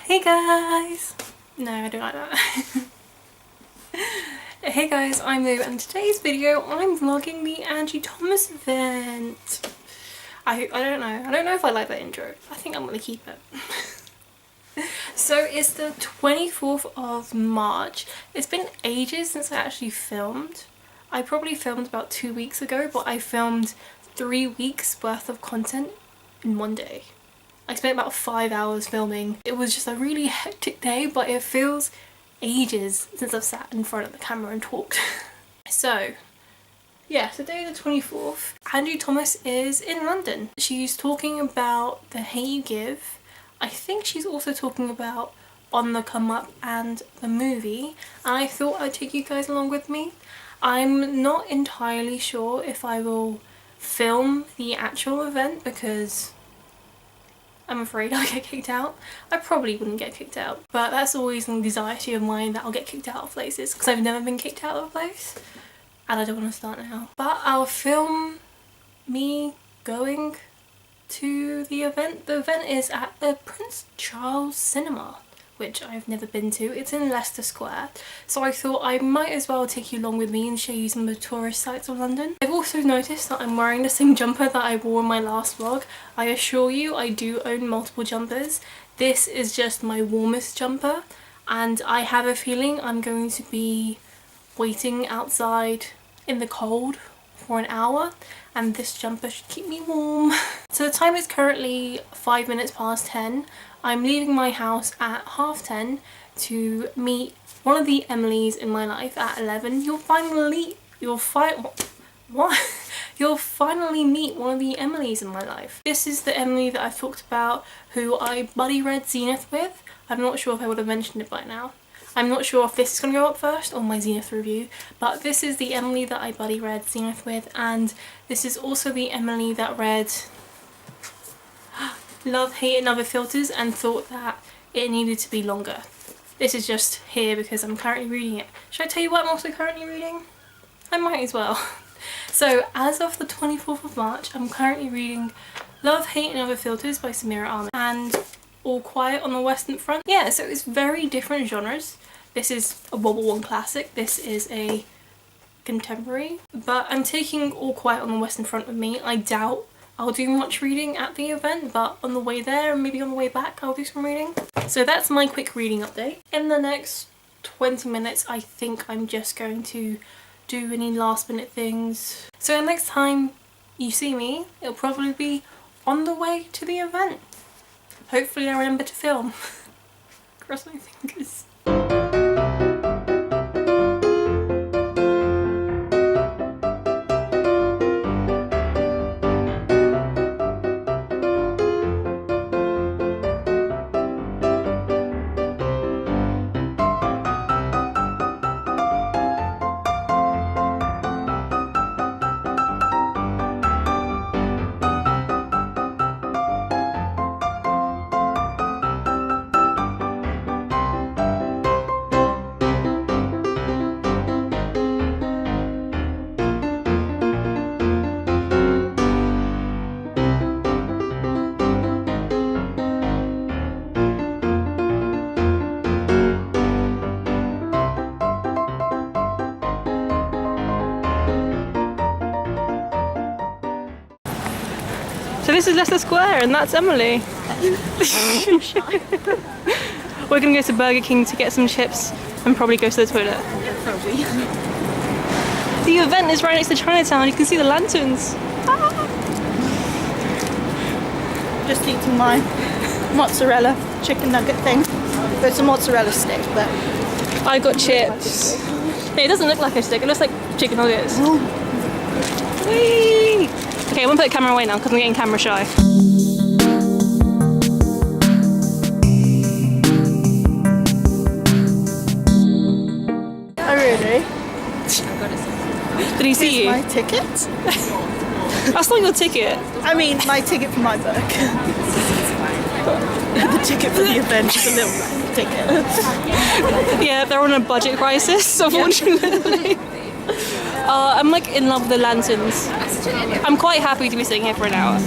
Hey guys! No, I don't like that. Hey guys, I'm Lou, and in today's video I'm vlogging the Angie Thomas event. I don't know if I like that intro. I think I'm gonna keep it. So it's the 24th of March. It's been ages since I actually filmed. I probably filmed about 2 weeks ago, but I filmed 3 weeks worth of content in one day. I spent about 5 hours filming. It was just a really hectic day, but it feels ages since I've sat in front of the camera and talked. So yeah, today the 24th, Angie Thomas is in London. She's talking about The Hate You Give. I think she's also talking about On the Come Up and the movie, and I thought I'd take you guys along with me. I'm not entirely sure if I will film the actual event because I'm afraid I'll get kicked out. I probably wouldn't get kicked out, but that's always an anxiety of mine, that I'll get kicked out of places because I've never been kicked out of a place and I don't want to start now. But I'll film me going to the event. The event is at the Prince Charles Cinema, which I've never been to. It's in Leicester Square, so I thought I might as well take you along with me and show you some of the tourist sites of London. I've also noticed that I'm wearing the same jumper that I wore in my last vlog. I assure you I do own multiple jumpers. This is just my warmest jumper, and I have a feeling I'm going to be waiting outside in the cold for an hour, and this jumper should keep me warm. So the time is currently 5 minutes past 10. I'm leaving my house at 10:30 to meet one of the Emilys in my life at 11. You'll finally meet one of the Emilys in my life. This is the Emily that I've talked about, who I buddy read Zenith with. I'm not sure if I would have mentioned it by now. I'm not sure if this is going to go up first or my Zenith review, but this is the Emily that I buddy read Zenith with, and this is also the Emily that read Love, Hate and Other Filters and thought that it needed to be longer. This is just here because I'm currently reading it. Should I tell you what I'm also currently reading? I might as well. So as of the 24th of March, I'm currently reading Love, Hate and Other Filters by Samira Ahmed and All Quiet on the Western Front. Yeah, so it's very different genres. This is a World War I classic. This is a contemporary. But I'm taking All Quiet on the Western Front with me. I doubt I'll do much reading at the event, but on the way there and maybe on the way back I'll do some reading. So that's my quick reading update. In the next 20 minutes I think I'm just going to do any last minute things. So the next time you see me, it'll probably be on the way to the event. Hopefully I remember to film. Cross my fingers. So this is Leicester Square and that's Emily. We're gonna go to Burger King to get some chips and probably go to the toilet. Probably. The event is right next to Chinatown. You can see the lanterns. Just eating my mozzarella chicken nugget thing. It's a mozzarella stick, but I got chips. Hey, it doesn't look like a stick, it looks like chicken nuggets. Whee! Okay, I'm gonna put the camera away now because I'm getting camera shy. oh really? Did he see you? My ticket? That's not your ticket. I mean, my ticket for my book. The ticket for the event is a little ticket. Yeah, they're on a budget crisis, unfortunately. I'm like in love with the lanterns. I'm quite happy to be sitting here for an hour.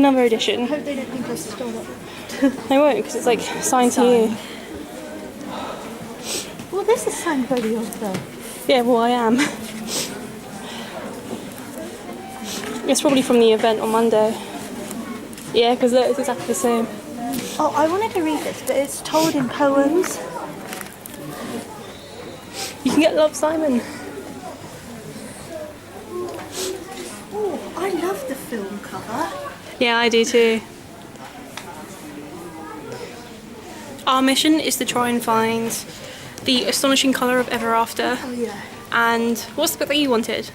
another edition. I hope they don't think I stole it. They won't, because it's like signed to you. Well, this is signed by the author. Yeah, well, I am. It's probably from the event on Monday. Yeah, because it's exactly the same. Oh, I wanted to read this, but it's told in poems. You can get Love, Simon. Oh, I love the film cover. Yeah, I do too. Our mission is to try and find the astonishing colour of Ever After. Oh yeah. And what's the book that you wanted?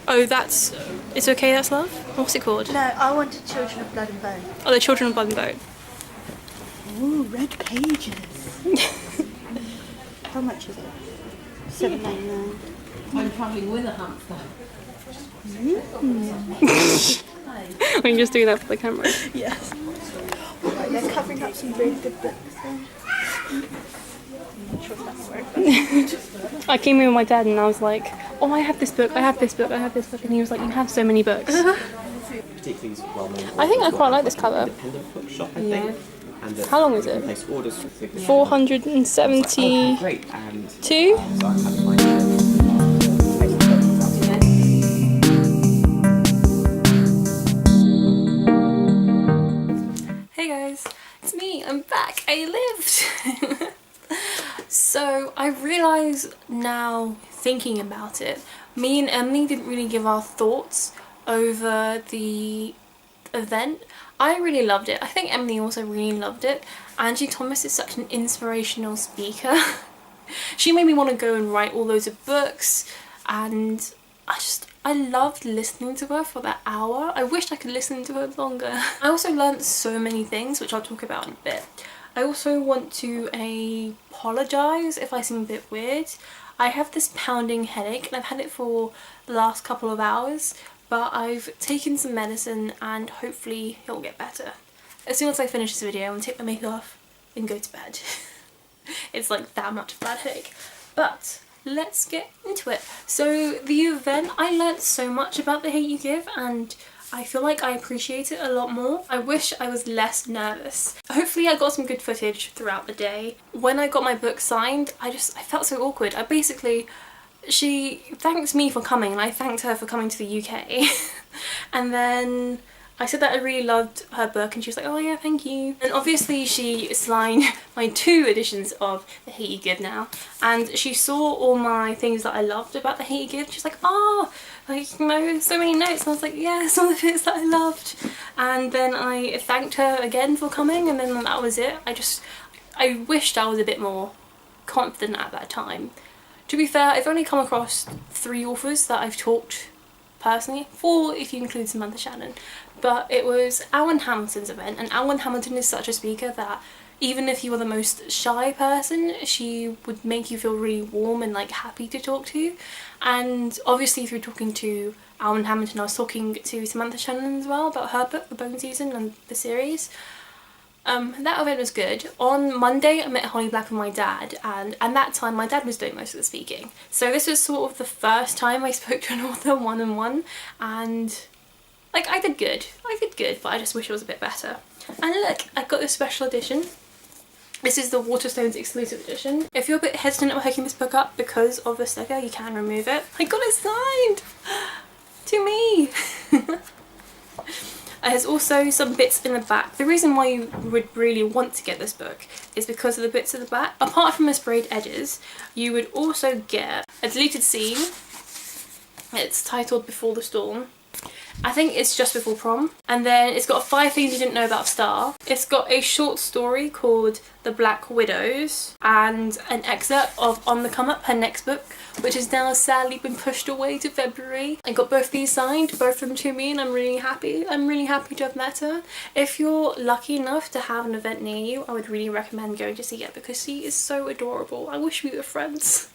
Oh, that's... It's Okay, That's Love? What's it called? No, I wanted Children of Blood and Bone. Oh, The Children of Blood and Bone. Ooh, red pages. How much is it? $7.99. I'm travelling with a hamster. I'm just doing that for the camera. Yes. Right, they're covering up some really good books. I'm not sure if that's where it I came in with my dad and I was like, oh, I have this book, I have this book, I have this book. And he was like, you have so many books. Particularly well-known. I think I quite like this cover. Independent bookshop, I think. And How long is it? place orders for 472. great. And Two? so I'm having my Hey guys, it's me, I'm back, I lived! So I realise now, thinking about it, me and Emily didn't really give our thoughts over the event. I really loved it. I think Emily also really loved it. Angie Thomas is such an inspirational speaker. She made me want to go and write all loads of books, and I loved listening to her for that hour. I wished I could listen to her longer. I also learned so many things, which I'll talk about in a bit. I also want to apologise if I seem a bit weird. I have this pounding headache and I've had it for the last couple of hours, but I've taken some medicine and hopefully it'll get better. As soon as I finish this video, I'm going to take my makeup off and go to bed. It's like that much of a bad headache. But let's get into it. So the event, I learnt so much about the Hate You Give and I feel like I appreciate it a lot more. I wish I was less nervous. Hopefully I got some good footage throughout the day. When I got my book signed, I felt so awkward. She thanked me for coming and I thanked her for coming to the UK. And then I said that I really loved her book and she was like, oh yeah, thank you. And obviously she signed my 2 editions of The Hate You Give now, and she saw all my things that I loved about The Hate You Give. She's like, oh, like, you know, so many notes. And I was like, yeah, some of the bits that I loved. And then I thanked her again for coming, and then that was it. I wished I was a bit more confident at that time. To be fair, I've only come across 3 authors that I've talked personally, 4 if you include Samantha Shannon. But it was Alan Hamilton's event, and Alan Hamilton is such a speaker that even if you were the most shy person, she would make you feel really warm and like happy to talk to. And obviously through talking to Alan Hamilton, I was talking to Samantha Shannon as well about her book, The Bone Season, and the series. That event was good. On Monday I met Holly Black with my dad, and at that time my dad was doing most of the speaking. So this was sort of the first time I spoke to an author one-on-one, and like I did good, but I just wish it was a bit better. And look, I got this special edition. This is the Waterstones exclusive edition. If you're a bit hesitant about hooking this book up because of the sticker, you can remove it. I got it signed! To me! There's also some bits in the back. The reason why you would really want to get this book is because of the bits at the back. Apart from the sprayed edges, you would also get a deleted scene. It's titled Before the Storm. I think it's just before prom. And then it's got 5 things you didn't know about Star. It's got a short story called The Black Widows and an excerpt of On the Come Up, her next book, which has now sadly been pushed away to February. I got both these signed, both of them to me, and I'm really happy. I'm really happy to have met her. If you're lucky enough to have an event near you, I would really recommend going to see it because she is so adorable. I wish we were friends.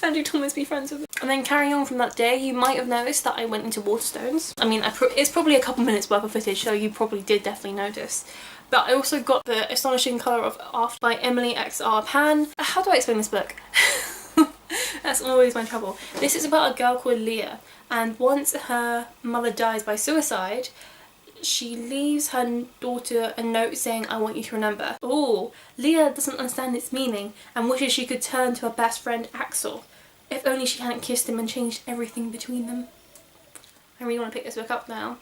Angie Thomas be friends with her. And then carrying on from that day, you might have noticed that I went into Waterstones. I mean, it's probably a couple minutes worth of footage, so you probably did definitely notice. But I also got The Astonishing Colour of After by Emily X.R. Pan. How do I explain this book? That's always my trouble. This is about a girl called Leah, and once her mother dies by suicide, she leaves her daughter a note saying, "I want you to remember." Oh, Leah doesn't understand its meaning and wishes she could turn to her best friend Axel. If only she hadn't kissed him and changed everything between them. I really want to pick this book up now.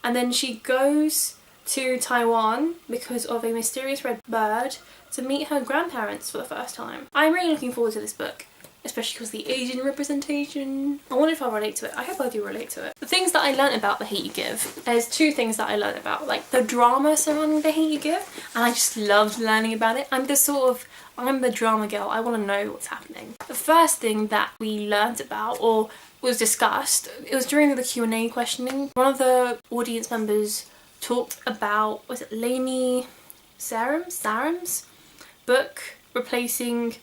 And then she goes to Taiwan because of a mysterious red bird to meet her grandparents for the first time. I'm really looking forward to this book, especially because the Asian representation. I wonder if I'll relate to it. I hope I do relate to it. The things that I learnt about The Hate U Give, there's two things that I learnt about, like the drama surrounding The Hate U Give, and I just loved learning about it. I'm the drama girl. I want to know what's happening. The first thing that we learnt about, or was discussed, it was during the Q&A questioning. One of the audience members talked about, was it Lani Sarem's book replacing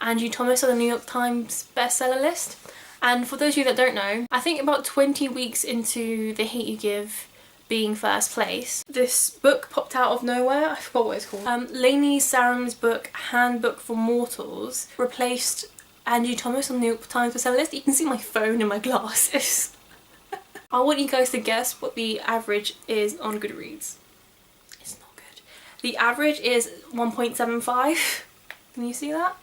Angie Thomas on the New York Times bestseller list. And for those of you that don't know, I think about 20 weeks into The Hate U Give being first place, this book popped out of nowhere. I forgot what it's called. Lani Sarem's book Handbook for Mortals replaced Angie Thomas on the New York Times bestseller list. You can see my phone in my glasses. I want you guys to guess what the average is on Goodreads. It's not good. The average is 1.75. Can you see that?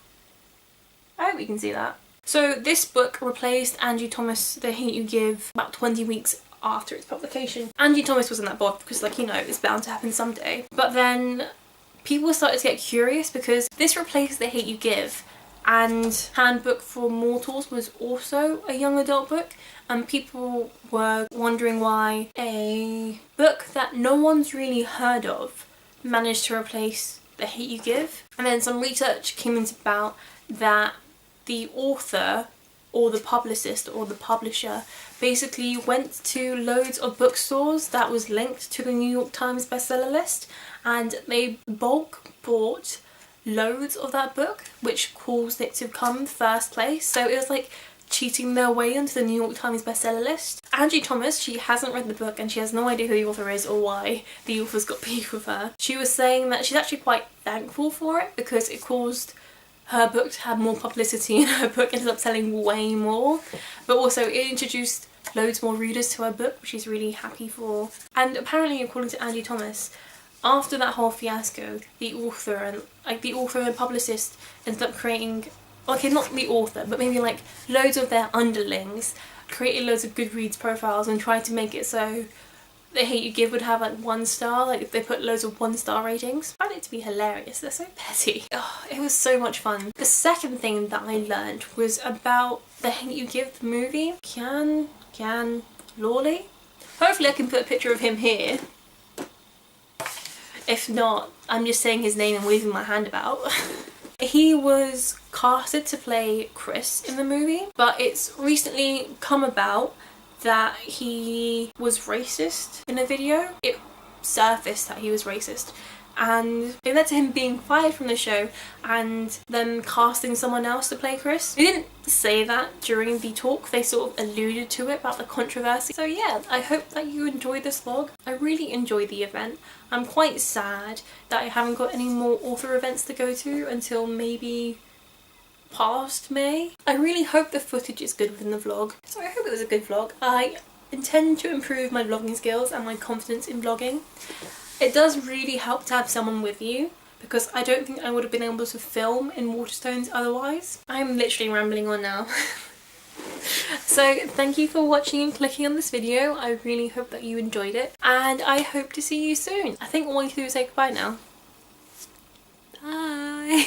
I hope you can see that. So this book replaced Angie Thomas' The Hate U Give about 20 weeks after its publication. Angie Thomas wasn't that bothered because, like, you know, it's bound to happen someday. But then people started to get curious because this replaced The Hate U Give, and Handbook for Mortals was also a young adult book, and people were wondering why a book that no one's really heard of managed to replace The Hate U Give. And then some research came about that the author or the publicist or the publisher basically went to loads of bookstores that was linked to the New York Times bestseller list, and they bulk bought loads of that book, which caused it to come first place. So it was like cheating their way onto the New York Times bestseller list. Angie Thomas, she hasn't read the book and she has no idea who the author is or why the author's got beef with her. She was saying that she's actually quite thankful for it because it caused her book to have more publicity, and her book ended up selling way more. But also it introduced loads more readers to her book, which she's really happy for. And apparently, according to Angie Thomas, after that whole fiasco, the author and publicist ended up creating, okay, not the author, but maybe like loads of their underlings created loads of Goodreads profiles and tried to make it so The Hate U Give would have like 1 star, like they put loads of 1-star ratings. I found it to be hilarious. They're so petty. Oh, it was so much fun. The second thing that I learned was about The Hate U Give, the movie. Kian Lowley. Hopefully I can put a picture of him here. If not, I'm just saying his name and waving my hand about. He was casted to play Chris in the movie, but it's recently come about that he was racist in a video. It surfaced that he was racist, and it led to him being fired from the show and then casting someone else to play Chris. They didn't say that during the talk, they sort of alluded to it about the controversy. So yeah, I hope that you enjoyed this vlog. I really enjoyed the event. I'm quite sad that I haven't got any more author events to go to until maybe past May. I really hope the footage is good within the vlog. So I hope it was a good vlog. I intend to improve my vlogging skills and my confidence in vlogging. It does really help to have someone with you, because I don't think I would have been able to film in Waterstones otherwise. I'm literally rambling on now. So thank you for watching and clicking on this video. I really hope that you enjoyed it, and I hope to see you soon. I think all I need to do is say goodbye now. Bye!